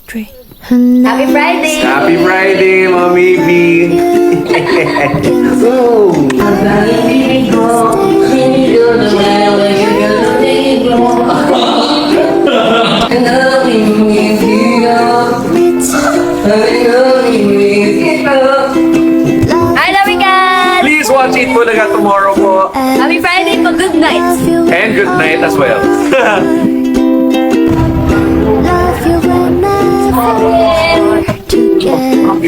3. Happy Friday! Happy Friday, Mommy B! Oh. I love you guys! Please watch Eat Bulaga tomorrow po. Happy Friday po! Good night! And good night as well. Love you whenever together.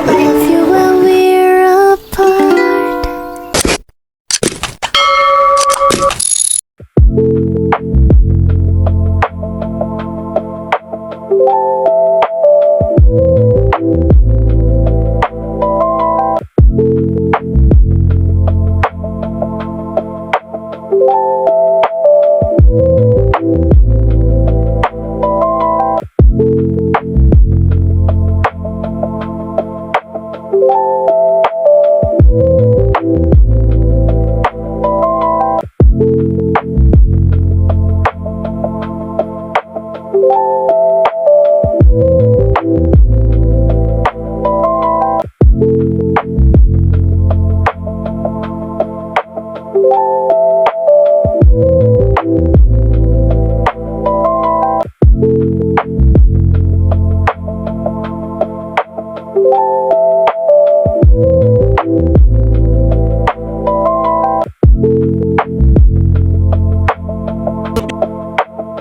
Love you when we're apart.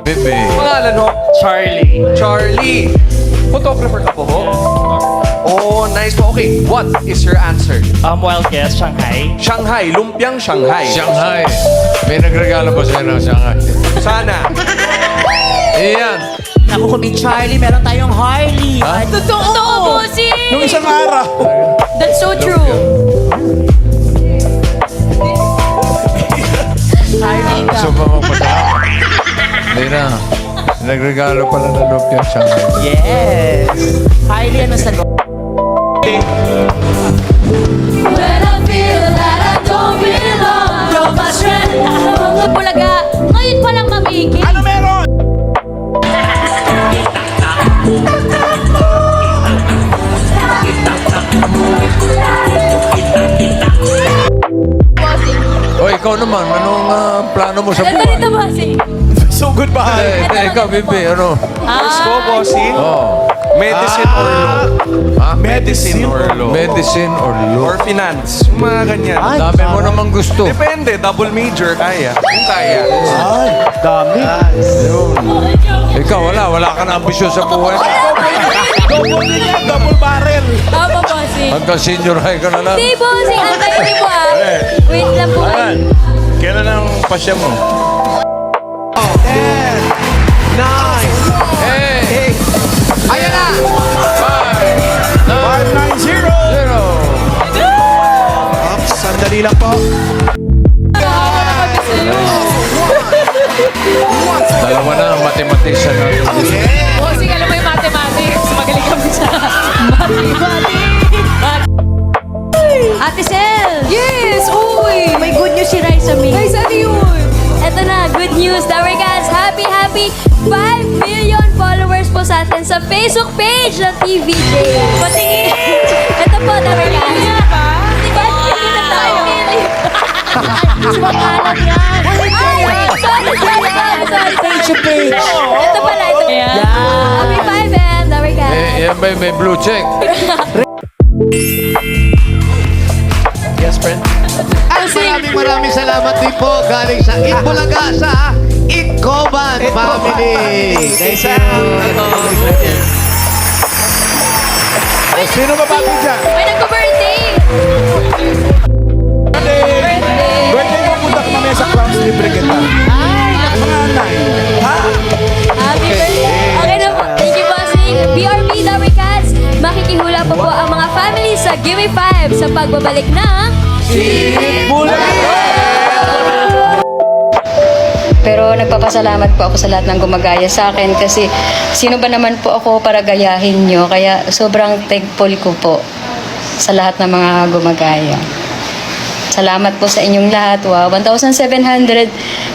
Bebe. Pangalan ho? Charlie. Charlie. Photographer ka po ho? Oh, nice po. Okay, what is your answer? Wild guess, Shanghai. Shanghai, lumpiang Shanghai. Shanghai. May nagregalo ba sa'yo ng Shanghai? Sana. Iyan. Naku, kung may Charlie, meron tayong Harley. Ha? Totoo, bossing! Nung isang araw. That's so true. Harley ka. Gusto pa magpatao? Hindi na. Nagregalo pala ng lumpiang Shanghai. Yes. Harley, ano sa loob? When I feel that I don't belong, you're my strength. Bulaga, ngayon pa lang mamigil. Ano meron? O, ikaw naman. Anong plano mo sa Ganda buhay? nito, bossing. So goodbye. Ikaw, Bibi. Ano? First ko, bossing. Oh. Medicine or law? Ha? Medicine or law? Medicine or Or law? finance. Yung mga ganyan. Dami mo namang gusto. Depende. Double major. Kaya. Kung kaya. Ay, dami. Ikaw, wala ka na ambisyon sa buhay. Double din yan, double barrel. Tama, bossing. Hanggang senior high ka na lang. Hindi, bossing. Antayin niyo po ah. Wait lang po. Kailan ang pasya mo? 9. Hey! Ayan na. 590. 0. Ops, sandali lang po. Dalawa na ang mathematician natin. Bossing, alam mo yung mathematics. Magaling kami sa mathematics. Ate Sel! Yes! Uy! May good news si Raisa May. Raisa, ano yun? Eto na, good news. Dawer guys, happy 5 million followers po sa atin sa Facebook page ng TVJ. Patingin! Ito po, Dawer guys. Diba? Hindi na tayo. Sumakalap yan. Sorry. Page to page. Ito pala, ito. Happy 5M, Dawer guys. Yan ba may blue check? Yes, friend. At maraming salamat din po galing sa Itbulaga sa Itcoban family. Thank you. O, sino ba bago dyan? May nagko-birthday. Birthday mo, punta ka mamaya sa Crowns Libre kita. Ay, Panganay. Ha? happy birthday. Okay na po. Thank you, bossing. BRB, Dawer Cats. Makikihula pa po ang mga family sa Gimme 5 sa pagbabalik ng Pero nagpapasalamat po ako sa lahat ng gumagaya sa akin kasi sino ba naman po ako para gayahin nyo. Kaya sobrang thankful ko po sa lahat ng mga gumagaya. Salamat po sa inyong lahat. Wow, 1,700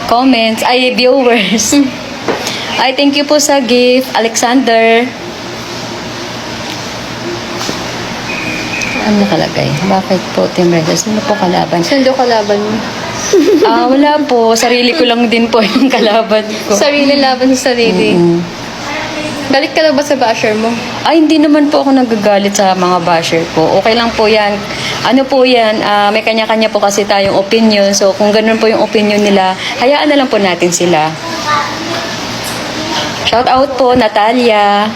comments, ay viewers. I thank you po sa gift, Alexander. Ano nakalagay? Bakit po, Team Reza? Sino po kalaban? Sundo kalaban mo. Wala po. Sarili ko lang din po yung kalaban ko. Sarili laban sa sarili. Balik ka na ba sa basher mo? Ay, hindi naman po ako nagagalit sa mga basher ko. Okay lang po yan. Ano po yan, may kanya-kanya po kasi tayong opinion. So, kung ganun po yung opinion nila, hayaan na lang po natin sila. Shout out po, Natalia.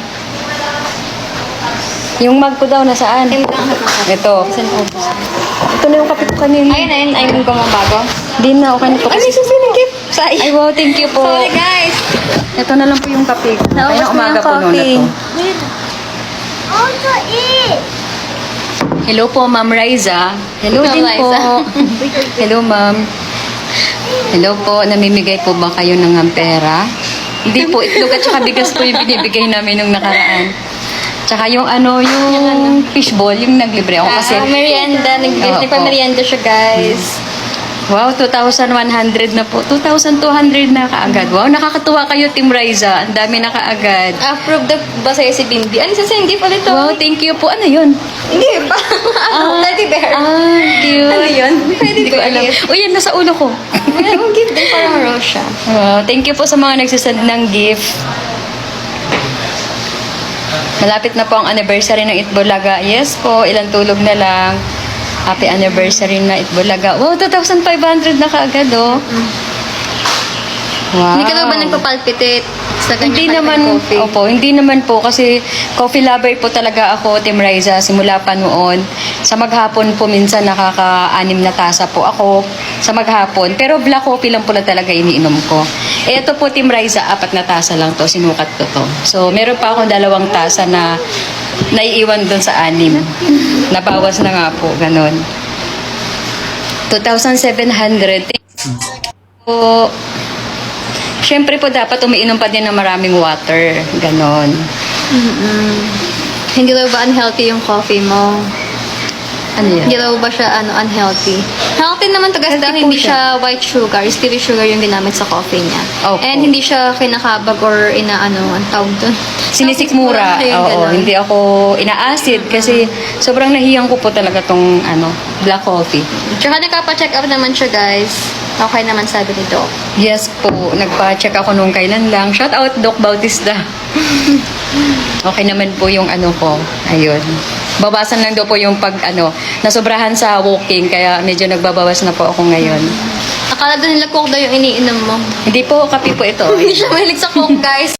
Yung mug ko daw, nasaan? Ito. Ito na yung kape ko kanina. Ayun, ayun ko mong bago. Di na, okay na po. Ay, may susunod gift. Say. Ay, wow, thank you po. Sorry, guys. Ito na lang po yung kape. Naubos Kaya mo umaga yung po noon na coffee. to. Hello po, Ma'am Riza. Hello Ma'am din po. Riza. Hello, Ma'am. Hello po, namimigay po ba kayo ng pera? Hindi po, itlog at saka bigas po yung binibigay namin nung nakaraan. Tsaka yung yung fishball, yung naglibre ako kasi. Merienda. Oo, Nagpa-merienda siya, guys. Wow, 2,100 na po. 2,200 na kaagad. Wow, nakakatuwa kayo, Team Riza. Ang dami na kaagad. Approved ba sa'yo si Bimbi? Ano sa gift ulit to? Wow, thank you po. Ano yun? Hindi pa. Teddy bear. Cute. Ano yun? Hindi ko alam. Uy, yan, nasa ulo ko. Ang gift din parang rose siya. Wow, thank you po sa mga nagsasend ng gift. Malapit na po ang anniversary ng Itbulaga. Yes po, ilang tulog na lang. Happy anniversary na Itbulaga. Wow, 2,500 na kaagad, oh. Wow. Hindi ka daw ba nagpapalpitate sa Hindi kanya naman, coffee? opo, hindi naman po kasi coffee lover po talaga ako, Team Riza, simula pa noon. Sa maghapon po minsan nakaka-6 na tasa po ako sa maghapon. Pero black coffee lang po na talaga iniinom ko. Ito po, Team Riza, 4 na tasa lang to, sinukat ko to. So, meron pa akong 2 tasa na naiiwan doon sa 6. Nabawas na nga po, ganun. 2,700. Po, syempre po dapat umiinom pa din ng maraming water. Ganon. Hindi daw ba unhealthy yung coffee mo? Ano yan? Hindi daw ba siya unhealthy? Healthy naman to guys Healthy dahil po hindi siya. siya white sugar, stevia sugar yung ginamit sa coffee niya. Opo. And hindi siya kinakabag or ang tawag doon. Sinisikmura. Yung Oo, ganon. hindi ako ina-acid kasi sobrang nahiyang ko po talaga tong black coffee. Tsaka nakapa-check up naman siya guys. Okay naman sabi ni Doc. Yes po, nagpa-check ako nung kailan lang. Shout out, Doc Bautista. Okay naman po yung ko. Ayun. Babasan lang daw po yung nasobrahan sa walking, kaya medyo nagbabawas na po ako ngayon. Akala doon nila Coke daw yung iniinom mo. Hindi po, kape po ito. Hindi siya mahilig sa Coke guys.